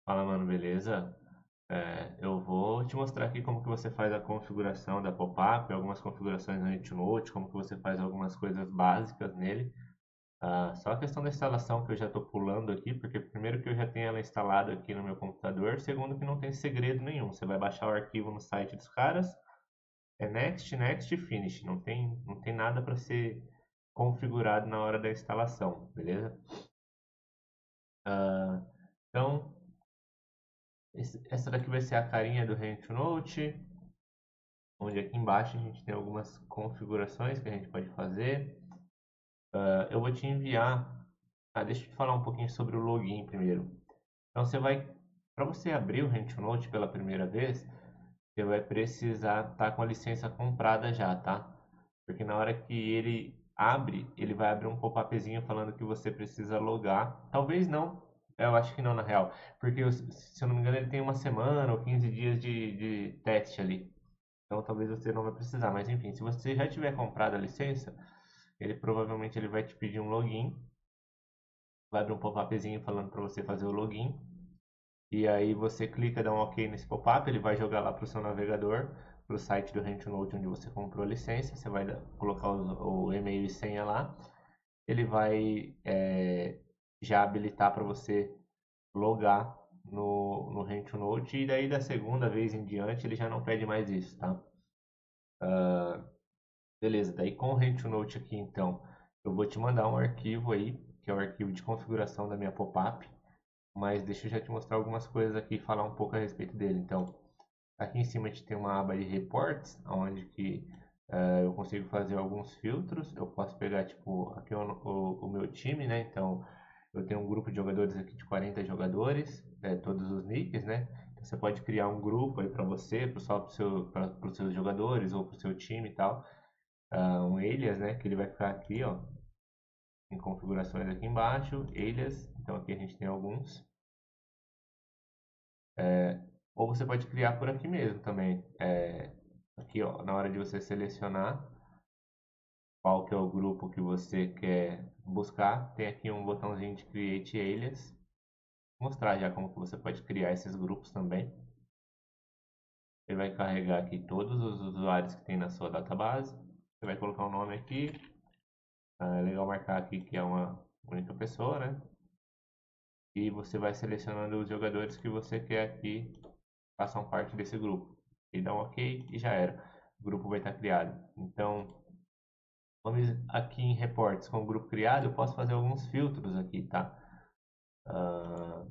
Fala, mano, beleza? Eu vou te mostrar aqui como que você faz a configuração da pop-up, algumas configurações no Note, como que você faz algumas coisas básicas nele. Só a questão da instalação que eu já estou pulando aqui, porque primeiro que eu já tenho ela instalada aqui no meu computador, segundo que não tem segredo nenhum. Você vai baixar o arquivo no site dos caras, é Next, Next e Finish. Não tem nada para ser configurado na hora da instalação, beleza? Então, essa daqui vai ser a carinha do Note, onde aqui embaixo a gente tem algumas configurações que a gente pode fazer. Eu vou te enviar. Deixa eu te falar um pouquinho sobre o login primeiro. Então para você abrir o Note pela primeira vez, você vai precisar estar com a licença comprada já, tá? Porque na hora que ele abre, ele vai abrir um pop-upzinho falando que você precisa logar. Talvez não, eu acho que não na real, porque se eu não me engano ele tem uma semana ou 15 dias de teste ali. Então talvez você não vai precisar, mas enfim, se você já tiver comprado a licença, ele provavelmente ele vai te pedir um login, vai abrir um pop-upzinho falando para você fazer o login, e aí você clica, dá um OK nesse pop-up, ele vai jogar lá para o seu navegador, para o site do RentNote onde você comprou a licença, você vai colocar o e-mail e senha lá, ele vai já habilitar para você logar no RentNote, e daí da segunda vez em diante ele já não pede mais isso, tá? Beleza, daí com o RentNote aqui então, eu vou te mandar um arquivo aí, que é o arquivo de configuração da minha pop-up, mas deixa eu já te mostrar algumas coisas aqui e falar um pouco a respeito dele. Então, aqui em cima a gente tem uma aba de reports, onde que eu consigo fazer alguns filtros. Eu posso pegar, tipo, aqui o meu time, né? Então, eu tenho um grupo de jogadores aqui de 40 jogadores, todos os nicks, né? Então, você pode criar um grupo aí para você, só para os seus jogadores ou para o seu time e tal. Um alias, né? Que ele vai ficar aqui, ó, em configurações aqui embaixo, alias. Então, aqui a gente tem alguns. Ou você pode criar por aqui mesmo também. Aqui, ó, na hora de você selecionar qual que é o grupo que você quer buscar, tem aqui um botãozinho de Create Alias. Vou mostrar já como que você pode criar esses grupos também. Ele vai carregar aqui todos os usuários que tem na sua database. Você vai colocar o nome aqui. É legal marcar aqui que é uma única pessoa, né? E você vai selecionando os jogadores que você quer aqui façam parte desse grupo. E dá um OK e já era. O grupo vai estar criado. Então, vamos aqui em reportes com o grupo criado, eu posso fazer alguns filtros aqui, tá? Ah,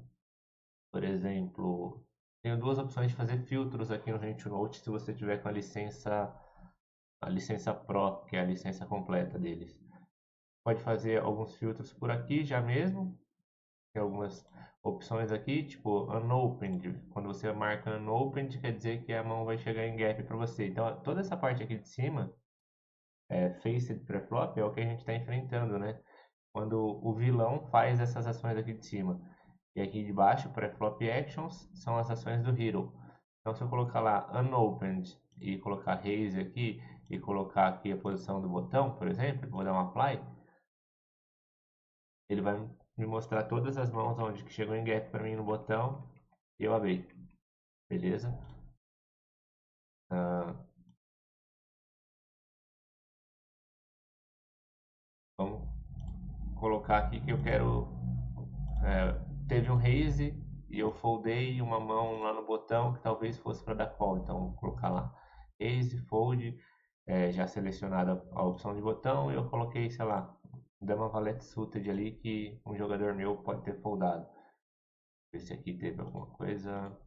por exemplo, tenho duas opções de fazer filtros aqui no RentNote se você tiver com a licença Pro, que é a licença completa deles. Pode fazer alguns filtros por aqui já mesmo. Tem algumas opções aqui, tipo unopened. Quando você marca unopened, quer dizer que a mão vai chegar em gap para você. Então, toda essa parte aqui de cima, faced preflop, é o que a gente está enfrentando, né? Quando o vilão faz essas ações aqui de cima. E aqui de baixo, preflop actions, são as ações do hero. Então, se eu colocar lá unopened e colocar raise aqui e colocar aqui a posição do botão, por exemplo, vou dar um apply, ele vai me mostrar todas as mãos onde que chegou em gap para mim no botão e eu abri. Beleza? Ah, vamos colocar aqui que eu quero. Teve um raise e eu foldei uma mão lá no botão que talvez fosse para dar call. Então, vou colocar lá raise, fold, já selecionada a opção de botão. E eu coloquei, sei lá, dama valete suited ali que um jogador meu pode ter foldado. Ver se aqui teve alguma coisa.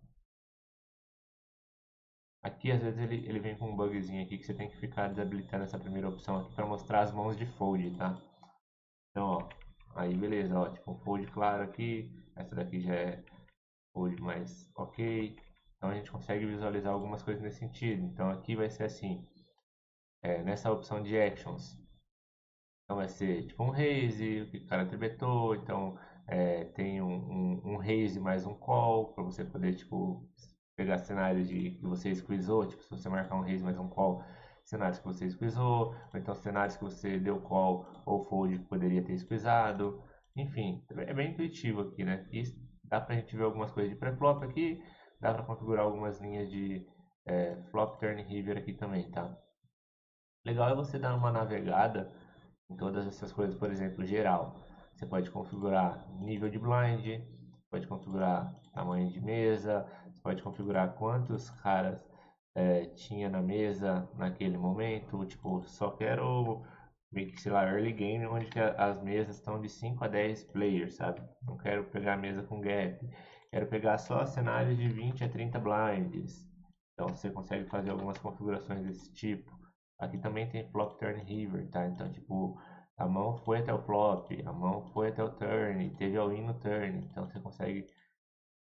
Aqui às vezes ele vem com um bugzinho aqui que você tem que ficar desabilitando essa primeira opção aqui para mostrar as mãos de fold, tá? Então, ó, aí beleza, ó, tipo um fold claro aqui, essa daqui já é fold mais ok. Então a gente consegue visualizar algumas coisas nesse sentido. Então aqui vai ser assim, nessa opção de actions, então vai ser tipo um raise, o que o cara tribetou, então tem um raise mais um call, para você poder tipo, pegar cenários que você squeezou, tipo se você marcar um raise mais um call, cenários que você squeezou, ou então cenários que você deu call ou fold que poderia ter squeezado, enfim, é bem intuitivo aqui, né? dá pra gente ver algumas coisas de pré-flop aqui, dá pra configurar algumas linhas de flop turn river aqui também, tá? Legal é você dar uma navegada em todas essas coisas, por exemplo, geral. Você pode configurar nível de blind, pode configurar tamanho de mesa, você pode configurar quantos caras tinha na mesa naquele momento. Tipo, só quero meio que, sei lá, early game, onde que as mesas estão de 5 a 10 players, sabe? Não quero pegar mesa com gap. Quero pegar só cenários de 20 a 30 blinds. Então você consegue fazer algumas configurações desse tipo. Aqui também tem flop turn river, tá? Então, tipo, a mão foi até o flop, a mão foi até o turn, teve all-in no turn. Então você consegue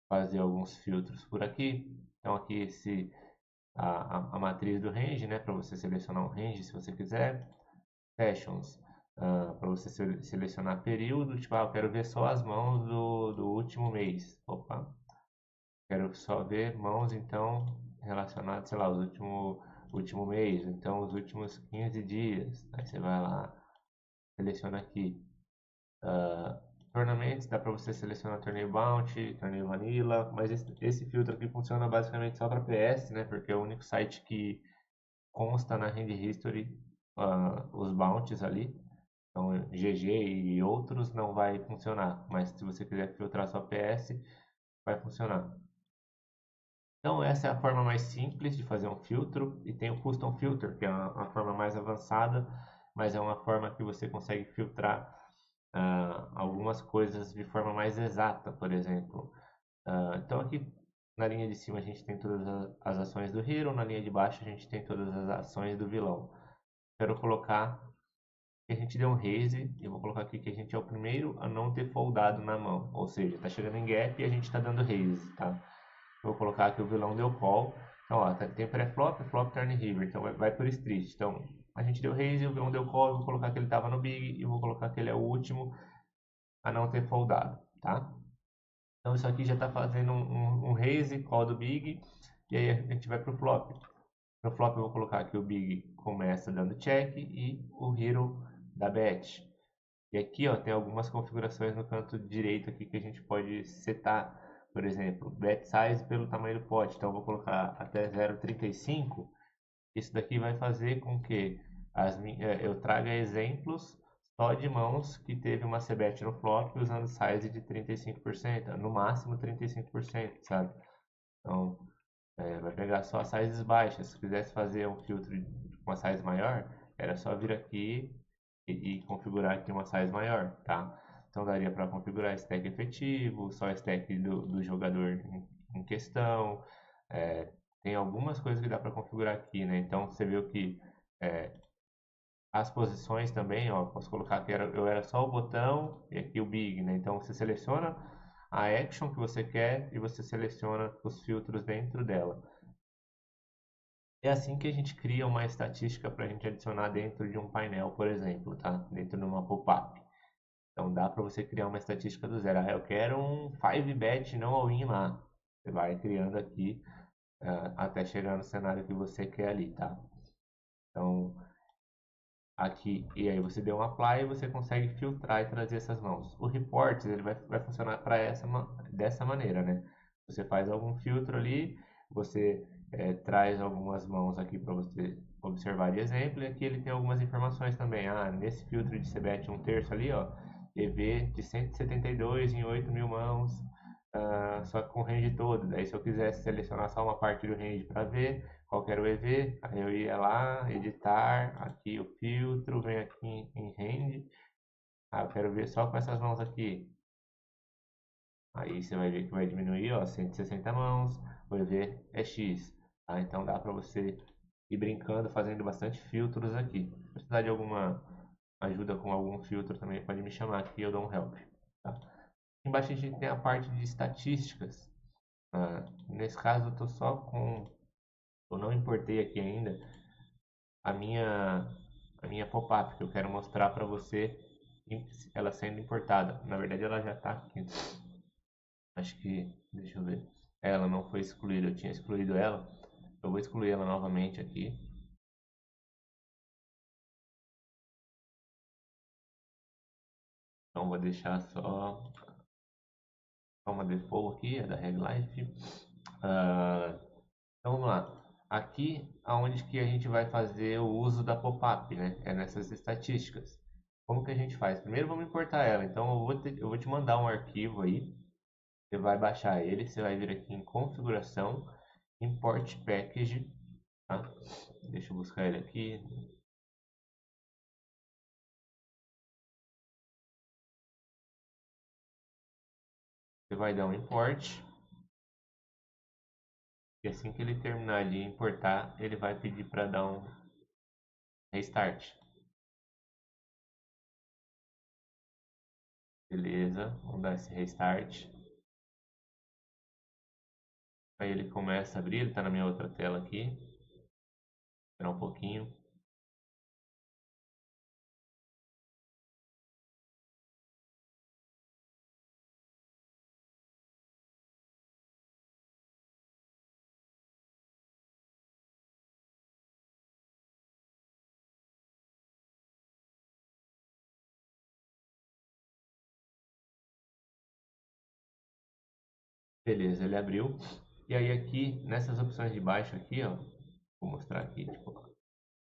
fazer alguns filtros por aqui. Então aqui a matriz do range, né, para você selecionar um range se você quiser. Sessions, para você selecionar período, tipo, eu quero ver só as mãos do último mês. Opa, quero só ver mãos, então, relacionadas, sei lá, último mês, então os últimos 15 dias. Aí você vai lá, seleciona aqui. Tournaments, dá para você selecionar torneio Bounty, torneio Vanilla, mas esse filtro aqui funciona basicamente só para PS, né? Porque é o único site que consta na Hand History os bounties ali. Então, GG e outros não vai funcionar, mas se você quiser filtrar só PS, vai funcionar. Então, essa é a forma mais simples de fazer um filtro, e tem o Custom Filter, que é uma forma mais avançada, mas é uma forma que você consegue filtrar algumas coisas de forma mais exata, por exemplo. Então, aqui na linha de cima a gente tem todas as ações do Hero, na linha de baixo a gente tem todas as ações do vilão. Quero colocar que a gente deu um raise, e eu vou colocar aqui que a gente é o primeiro a não ter foldado na mão, ou seja, está chegando em gap e a gente está dando raise, tá? Vou colocar que o vilão deu call, então ó, tem pré-flop, flop, turn river, então vai por street. Então a gente deu raise, o vilão deu call, eu vou colocar que ele estava no big e vou colocar que ele é o último a não ter foldado, tá? Então isso aqui já está fazendo um raise, call do big, e aí a gente vai para o flop. No flop eu vou colocar que o big começa dando check e o hero dá bet. E aqui ó, tem algumas configurações no canto direito aqui que a gente pode setar. Por exemplo, bet size pelo tamanho do pote. Então eu vou colocar até 0,35. Isso daqui vai fazer com que eu traga exemplos só de mãos que teve uma c-bet no flop usando size de 35%, no máximo 35%, sabe? Então vai pegar só sizes baixas. Se quisesse fazer um filtro com uma size maior, era só vir aqui e configurar aqui uma size maior, tá? Então daria para configurar stack efetivo, só stack do jogador em questão. É, tem algumas coisas que dá para configurar aqui, né? Então você viu que é, as posições também, ó, posso colocar que eu era só o botão e aqui o big, né? Então você seleciona a action que você quer e você seleciona os filtros dentro dela. É assim que a gente cria uma estatística para a gente adicionar dentro de um painel, por exemplo, tá? Dentro de uma pop-up. Então dá para você criar uma estatística do zero. Eu quero um 5bet não all-in lá. Você vai criando aqui até chegar no cenário que você quer ali, tá? Então aqui, e aí você deu um apply e você consegue filtrar e trazer essas mãos. O reports ele vai funcionar para dessa maneira, né? Você faz algum filtro ali, você traz algumas mãos aqui para você observar de exemplo, e aqui ele tem algumas informações também. Nesse filtro de CBET 1/3 ali, ó, EV de 172 em 8.000 mãos, só que com o range todo. Daí se eu quisesse selecionar só uma parte do range para ver qual que era o EV, aí eu ia lá, editar, aqui o filtro, venho aqui em range, eu quero ver só com essas mãos aqui. Aí você vai ver que vai diminuir, ó, 160 mãos, o EV é X, tá? Então dá para você ir brincando, fazendo bastante filtros aqui. Se precisar de alguma ajuda com algum filtro também, pode me chamar que eu dou um help, tá? Embaixo a gente tem a parte de estatísticas. Nesse caso eu tô só com, eu não importei aqui ainda a minha a minha pop-up que eu quero mostrar para você ela sendo importada. Na verdade ela já está aqui. Acho que, deixa eu ver. Ela não foi excluída, eu tinha excluído ela. Eu vou excluir ela novamente aqui. Então vou deixar só uma default aqui, é da Reg Life. Ah, então vamos lá. Aqui aonde que a gente vai fazer o uso da pop-up, né? É nessas estatísticas. Como que a gente faz? Primeiro vamos importar ela. Então eu vou te mandar um arquivo aí. Você vai baixar ele, você vai vir aqui em configuração, import package, tá? Deixa eu buscar ele aqui. Você vai dar um import. E assim que ele terminar de importar, ele vai pedir para dar um restart. Beleza, vamos dar esse restart. Aí ele começa a abrir, ele está na minha outra tela aqui. Esperar um pouquinho. Beleza, ele abriu. E aí aqui, nessas opções de baixo aqui, ó, vou mostrar aqui, tipo,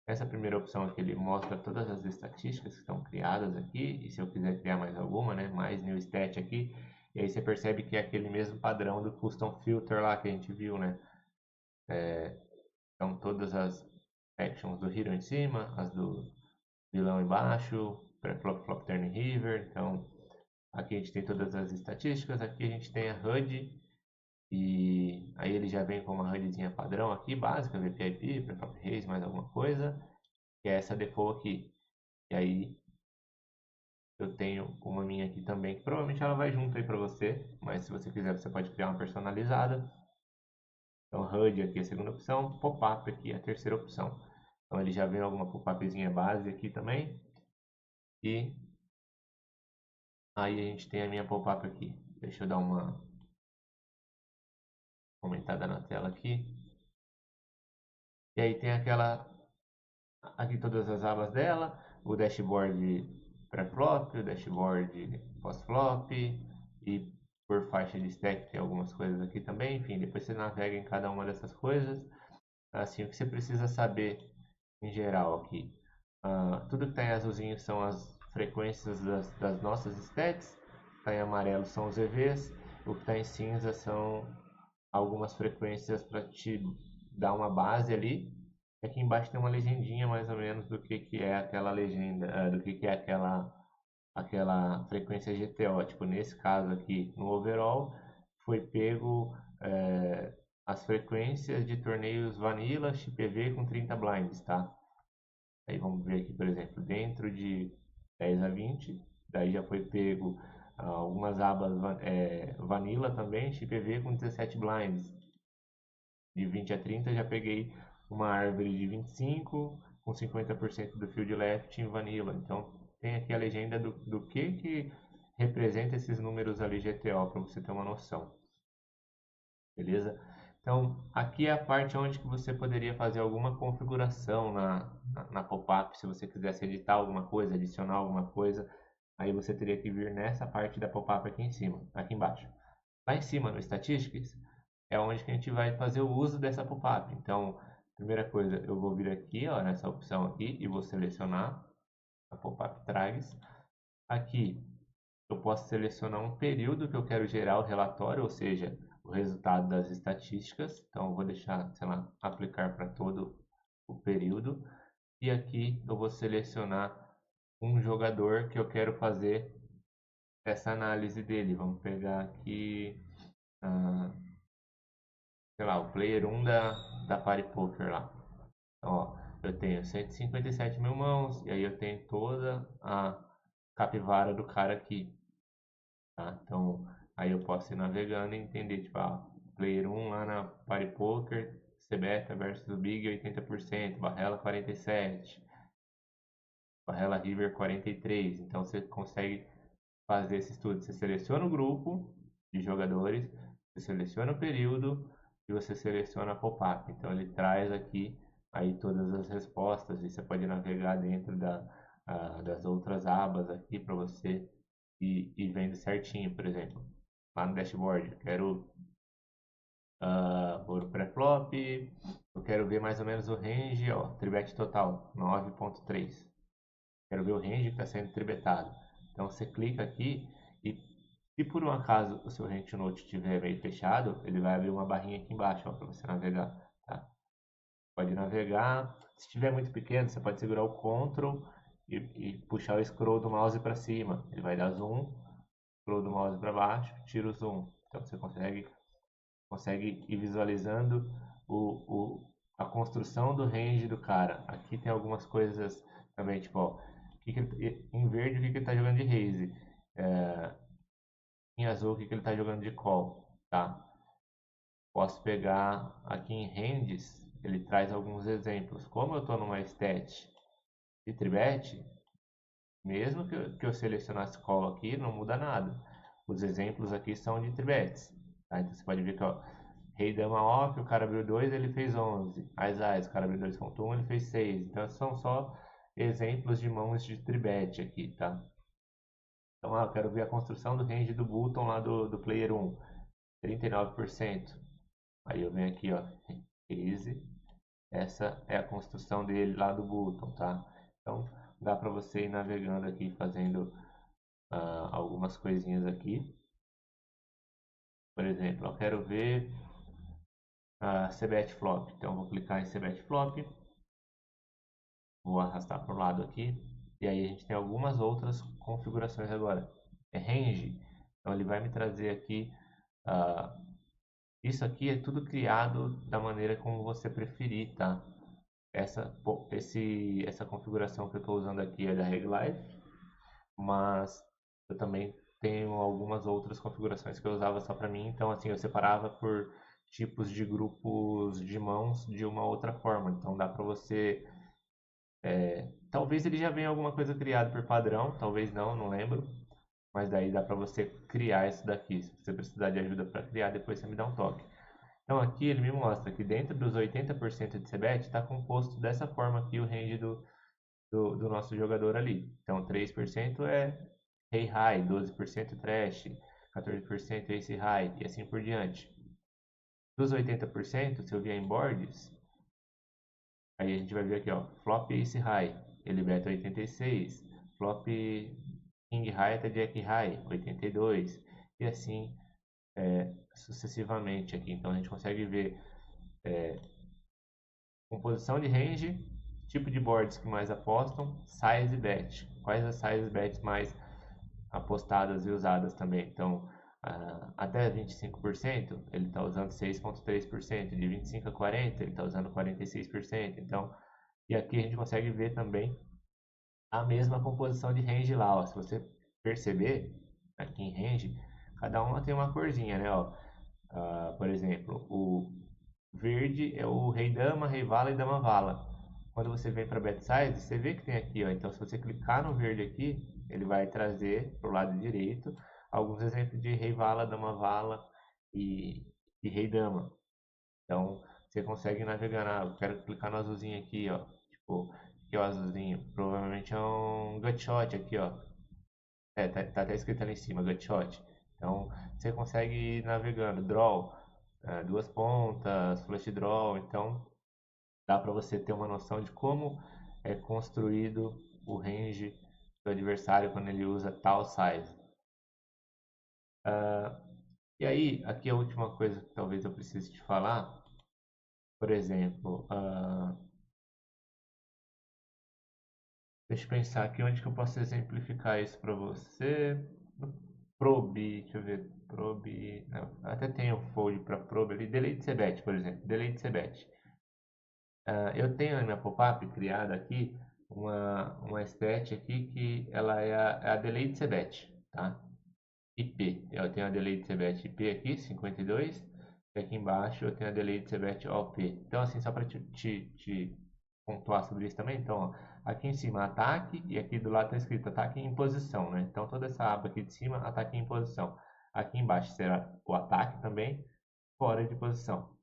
essa primeira opção aqui, ele mostra todas as estatísticas que estão criadas aqui, e se eu quiser criar mais alguma, né, mais new stat aqui, e aí você percebe que é aquele mesmo padrão do custom filter lá que a gente viu, né, então todas as actions do hero em cima, as do vilão embaixo, pré-flop, flop, turn river, então aqui a gente tem todas as estatísticas, aqui a gente tem a HUD, e aí ele já vem com uma HUDzinha padrão aqui, básica, VPIP, pré-flop raise, mais alguma coisa, que é essa default aqui. E aí eu tenho uma minha aqui também, que provavelmente ela vai junto aí para você, mas se você quiser você pode criar uma personalizada. Então HUD aqui é a segunda opção, pop-up aqui é a terceira opção. Então ele já vem alguma pop-upzinha base aqui também. E aí a gente tem a minha pop-up aqui. Deixa eu dar uma aumentada na tela aqui. E aí tem aqui todas as abas dela, o dashboard pré-flop, o dashboard pós-flop e por faixa de stack tem algumas coisas aqui também. Enfim, depois você navega em cada uma dessas coisas. Assim, o que você precisa saber em geral aqui. Tudo que está em azulzinho são as frequências das nossas stats, está em amarelo são os EVs, o que está em cinza são algumas frequências para te dar uma base ali. Aqui embaixo tem uma legendinha mais ou menos do que é aquela legenda, do que é aquela frequência GTO. Tipo, nesse caso aqui, no overall, foi pego as frequências de torneios Vanilla, XPV com 30 blinds, tá? Aí vamos ver aqui, por exemplo, dentro de 10 a 20, daí já foi pego algumas abas Vanilla também, XPV com 17 blinds. De 20 a 30 já peguei uma árvore de 25 com 50% do field left em Vanilla. Então tem aqui a legenda do que representa esses números ali GTO, para você ter uma noção. Beleza? Então, aqui é a parte onde que você poderia fazer alguma configuração na pop-up, se você quisesse editar alguma coisa, adicionar alguma coisa, aí você teria que vir nessa parte da pop-up aqui em cima, aqui embaixo. Lá em cima no Statistics, é onde que a gente vai fazer o uso dessa pop-up. Então, primeira coisa, eu vou vir aqui, ó, nessa opção aqui, e vou selecionar a pop-up Trags. Aqui, eu posso selecionar um período que eu quero gerar o relatório, ou seja, o resultado das estatísticas. Então, eu vou deixar, sei lá, aplicar para todo o período. E aqui eu vou selecionar um jogador que eu quero fazer essa análise dele. Vamos pegar aqui, sei lá, o player 1 da Party Poker lá. Então, ó, eu tenho 157 mil mãos, e aí eu tenho toda a capivara do cara aqui. Tá? Então, aí eu posso ir navegando e entender, tipo, player 1 lá na Party Poker, CBETA versus Big 80%, Barrela 47%, Barrela River 43%. Então, você consegue fazer esse estudo. Você seleciona o grupo de jogadores, você seleciona o período e você seleciona a pop-up. Então, ele traz aqui aí todas as respostas e você pode navegar dentro das outras abas aqui para você ir vendo certinho, por exemplo. lá no dashboard. Quero por pré-flop, eu quero ver mais ou menos o range, ó, tribet total, 9.3. Quero ver o range que está sendo tribetado. Então você clica aqui e se por um acaso o seu range note estiver meio fechado, ele vai abrir uma barrinha aqui embaixo para você navegar. Tá? Pode navegar. Se estiver muito pequeno, você pode segurar o Ctrl e puxar o scroll do mouse para cima. Ele vai dar zoom, scroll do mouse para baixo, tira o zoom. Então você consegue ir visualizando a construção do range do cara. Aqui tem algumas coisas também, tipo, ó, em verde o que ele está jogando de raise, em azul o que ele está jogando de call, tá? Posso pegar aqui em ranges, ele traz alguns exemplos. Como eu estou numa stat de tribet, mesmo que eu selecionasse call aqui, não muda nada. Os exemplos aqui são de tribets. Tá? Então você pode ver que ó, rei dama off, o cara abriu 2, ele fez 11. As, o cara abriu 2.1, ele fez 6. Então são só exemplos de mãos de tribet aqui, tá? Então, eu quero ver a construção do range do button lá do player 1, 39%. Aí eu venho aqui, ó, raise. Essa é a construção dele lá do button, tá? Então, dá para você ir navegando aqui, fazendo algumas coisinhas aqui. Por exemplo, eu quero ver CBET Flop. Então, vou clicar em CBET Flop. Vou arrastar para o lado aqui. E aí a gente tem algumas outras configurações agora. É range. Então, ele vai me trazer aqui... isso aqui é tudo criado da maneira como você preferir, tá? Essa configuração que eu estou usando aqui é da Reglife, mas eu também tenho algumas outras configurações que eu usava só para mim. Então, assim, eu separava por tipos de grupos de mãos de uma outra forma. Então, dá para você... talvez ele já venha alguma coisa criada por padrão, talvez não, não lembro. Mas daí dá para você criar isso daqui. Se você precisar de ajuda para criar, depois você me dá um toque. Então aqui ele me mostra que dentro dos 80% de CBET está composto dessa forma aqui o range do nosso jogador ali. Então 3% é Rei High, 12% Trash, 14% Ace High e assim por diante. Dos 80%, se eu vier em boards, aí a gente vai ver aqui, ó, Flop Ace High, ele beta 86, Flop King High até Jack High, 82, e assim sucessivamente aqui. Então a gente consegue ver composição de range, tipo de boards que mais apostam, size e bet. Quais as size bets mais apostadas e usadas também? Então, até 25%, ele está usando 6,3%. De 25 a 40, ele está usando 46%. Então, e aqui a gente consegue ver também a mesma composição de range lá. Ó. Se você perceber, aqui em range, cada uma tem uma corzinha, né? Ó. Por exemplo, o verde é o rei dama, rei vala e dama vala. Quando você vem para bet size, você vê que tem aqui, ó. Então se você clicar no verde aqui, ele vai trazer para o lado direito alguns exemplos de rei vala, dama vala e rei dama. Então você consegue navegar. Eu quero clicar no azulzinho aqui, ó. Tipo, aqui é o azulzinho. Provavelmente é um gutshot aqui, ó. Tá até escrito ali em cima, gutshot. Então você consegue ir navegando. Draw, duas pontas, flush draw. Então dá para você ter uma noção de como é construído o range do adversário quando ele usa tal size. E aí, aqui a última coisa que talvez eu precise te falar, por exemplo, deixa eu pensar aqui onde que eu posso exemplificar isso para você. No Probe, deixa eu ver, Probe, não, até tem o fold para Probe ali, Delete CBET, por exemplo, Delete CBET. Eu tenho na minha pop-up criada aqui uma stat aqui que ela é a delay de CBET, tá? IP. Eu tenho a delay de CBET IP aqui, 52, e aqui embaixo eu tenho a delay de CBET OP. Então, assim, só para te pontuar sobre isso também, então, ó, aqui em cima ataque e aqui do lado está escrito ataque em posição, né? Então, toda essa aba aqui de cima, ataque em posição. Aqui embaixo será o ataque também, fora de posição.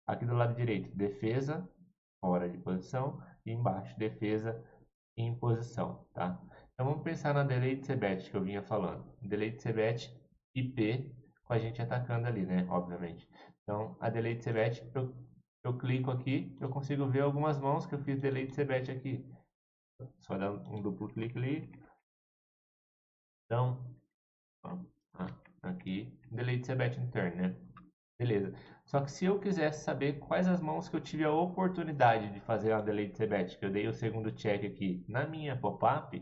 Aqui do lado direito, defesa, fora de posição, e embaixo defesa em posição, tá? Então vamos pensar na delay de CBET que eu vinha falando. Delay de CBET IP com a gente atacando ali, né? Obviamente. Então, a delete cbet, eu clico aqui, eu consigo ver algumas mãos que eu fiz delete cbet aqui. Só dar um duplo clique ali. Então, ó, aqui, delete cbet in turn, né? Beleza. Só que se eu quisesse saber quais as mãos que eu tive a oportunidade de fazer uma delete cbet, que eu dei o segundo check aqui na minha pop-up,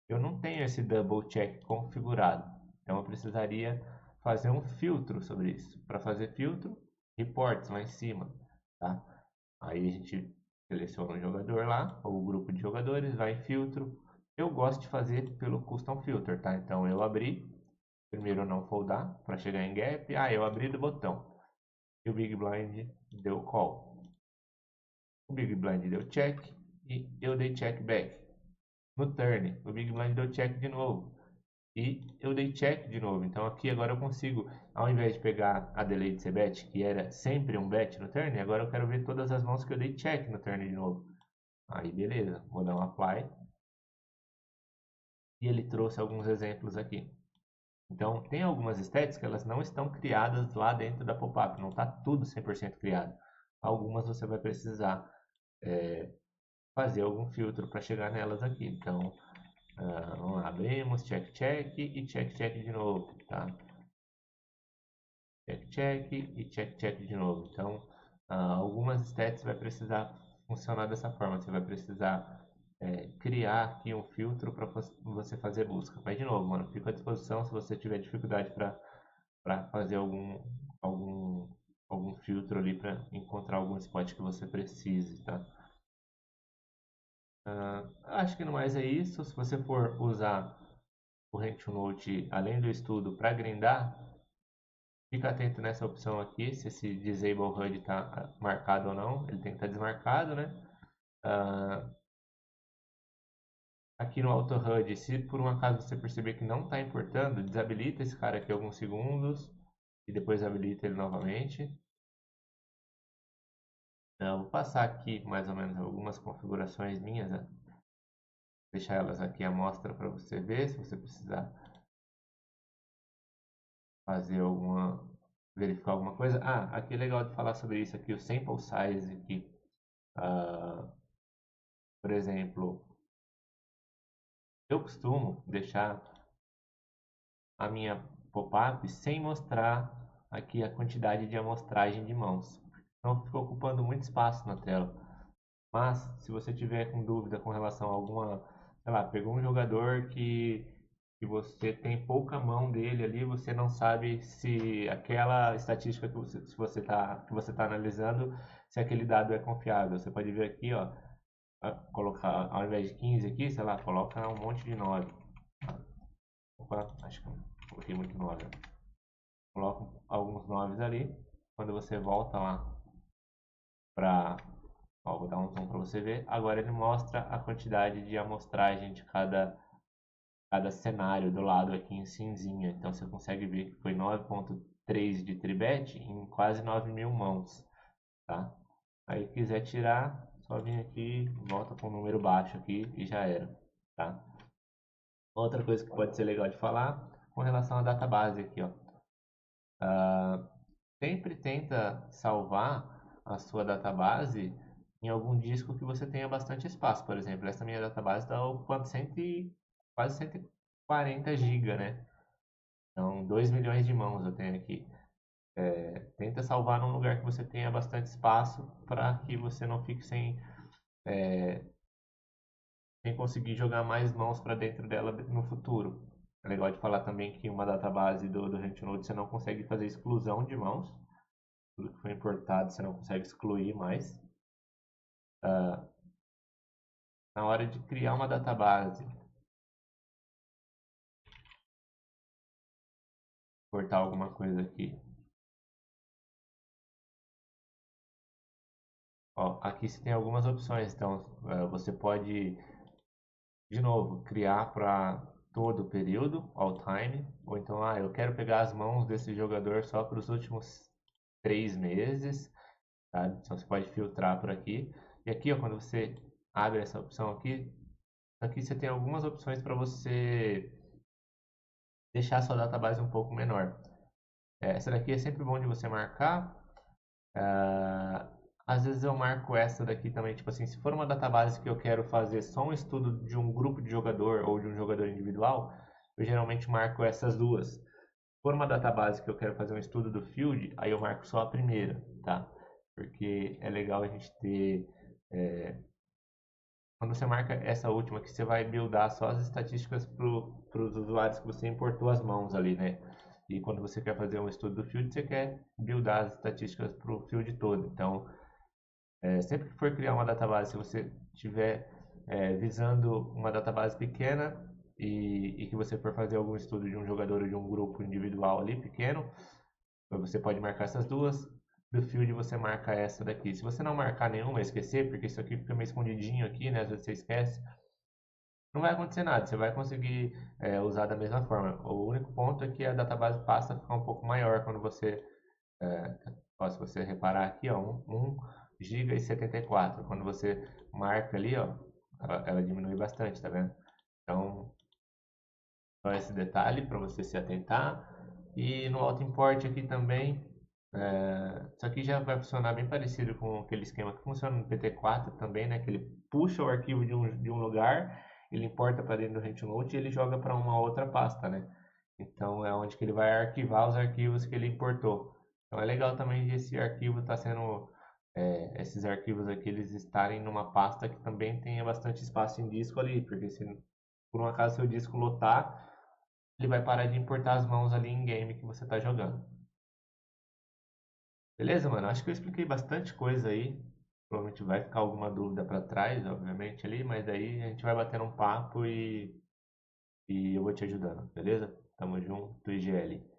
eu não tenho esse double check configurado. Então eu precisaria fazer um filtro sobre isso. Para fazer filtro, reports lá em cima, tá? Aí a gente seleciona o jogador lá, ou o grupo de jogadores, vai em filtro. Eu gosto de fazer pelo custom filter, tá? Então eu abri, primeiro não foldar para chegar em gap. Eu abri do botão. E o Big Blind deu call. O Big Blind deu check e eu dei check back. No turn, o Big Blind deu check de novo. E eu dei check de novo. Então aqui agora eu consigo, ao invés de pegar a delay de bet, que era sempre um bet no turn, agora eu quero ver todas as mãos que eu dei check no turn de novo. Aí beleza, vou dar um apply. E ele trouxe alguns exemplos aqui. Então tem algumas stats que elas não estão criadas lá dentro da pop-up, não está tudo 100% criado. Algumas você vai precisar fazer algum filtro para chegar nelas aqui. Então, vamos lá, abrimos, check, check e check, check de novo, tá? Check, check e check, check de novo. Então, algumas stats vai precisar funcionar dessa forma. Você vai precisar criar aqui um filtro para você fazer busca. Mas, de novo, mano, fico à disposição se você tiver dificuldade para fazer algum, algum filtro ali para encontrar algum spot que você precise, tá? Acho que no mais é isso. Se você for usar o Rank to Note além do estudo para grindar, fica atento nessa opção aqui, se esse Disable HUD está marcado ou não. Ele tem que estar desmarcado, né? Ah, aqui no Auto HUD, se por um acaso você perceber que não está importando, desabilita esse cara aqui alguns segundos e depois habilita ele novamente. Vou passar aqui mais ou menos algumas configurações minhas, né? Deixar elas aqui à mostra para você ver, se você precisar fazer verificar alguma coisa. Aqui é legal de falar sobre isso aqui, o sample size aqui. Por exemplo, eu costumo deixar a minha pop-up sem mostrar aqui a quantidade de amostragem de mãos. Então fica ocupando muito espaço na tela. Mas se você tiver com dúvida com relação a alguma, sei lá, pegou um jogador que você tem pouca mão dele ali, você não sabe se aquela estatística que você tá analisando, se aquele dado é confiável. Você pode ver aqui, ó, colocar ao invés de 15 aqui, sei lá, coloca um monte de 9. Opa, acho que eu coloquei muito 9. Coloca alguns 9 ali. Quando você volta lá para, vou dar um zoom para você ver. Agora ele mostra a quantidade de amostragem de cada cenário do lado aqui em cinzinha. Então você consegue ver que foi 9.3 de tribet em quase 9.000 mãos, tá? Aí quiser tirar, só vir aqui, volta com um número baixo aqui e já era, tá? Outra coisa que pode ser legal de falar com relação à database aqui, ó. Sempre tenta salvar a sua database em algum disco que você tenha bastante espaço. Por exemplo, essa minha database está ocupando quase 140 GB, né? Então, 2 milhões de mãos eu tenho aqui. Tenta salvar num lugar que você tenha bastante espaço para que você não fique sem conseguir jogar mais mãos para dentro dela no futuro. É legal de falar também que uma database do RentNode você não consegue fazer exclusão de mãos. Tudo que foi importado você não consegue excluir mais. Na hora de criar uma database, cortar alguma coisa aqui. Ó, aqui você tem algumas opções, então você pode, de novo, criar para todo o período, all time, ou então, eu quero pegar as mãos desse jogador só para os últimos 3 meses, tá? Então você pode filtrar por aqui. E aqui, ó, quando você abre essa opção aqui você tem algumas opções para você deixar a sua database um pouco menor. Essa daqui é sempre bom de você marcar. Às vezes eu marco essa daqui também, tipo assim, se for uma database que eu quero fazer só um estudo de um grupo de jogador ou de um jogador individual, eu geralmente marco essas duas. Se for uma database que eu quero fazer um estudo do field, aí eu marco só a primeira, tá? Porque é legal a gente ter. Quando você marca essa última, que você vai buildar só as estatísticas para os usuários que você importou as mãos ali, né? E quando você quer fazer um estudo do field, você quer buildar as estatísticas para o field todo. Então, sempre que for criar uma database, se você estiver visando uma database pequena e que você for fazer algum estudo de um jogador ou de um grupo individual ali pequeno, você pode marcar essas duas. Do field você marca essa daqui. Se você não marcar nenhuma, esquecer, porque isso aqui fica meio escondidinho aqui, né? Às vezes você esquece, não vai acontecer nada. Você vai conseguir usar da mesma forma. O único ponto é que a database passa a ficar um pouco maior quando você se você reparar aqui, ó, 1 GB e 74. Quando você marca ali, ó, ela diminui bastante, tá vendo? Então, só esse detalhe para você se atentar. E no auto import aqui também, isso aqui já vai funcionar bem parecido com aquele esquema que funciona no PT4 também, né? Que ele puxa o arquivo de um lugar, ele importa para dentro do RentNote e ele joga para uma outra pasta, né? Então é onde que ele vai arquivar os arquivos que ele importou. Então é legal também de esse arquivo estar sendo, esses arquivos aqui eles estarem numa pasta que também tenha bastante espaço em disco ali, porque se por um acaso seu disco lotar, ele vai parar de importar as mãos ali em game que você está jogando. Beleza, mano? Acho que eu expliquei bastante coisa aí. Provavelmente vai ficar alguma dúvida para trás, obviamente, ali, mas daí a gente vai batendo um papo e eu vou te ajudando, beleza? Tamo junto, IGL.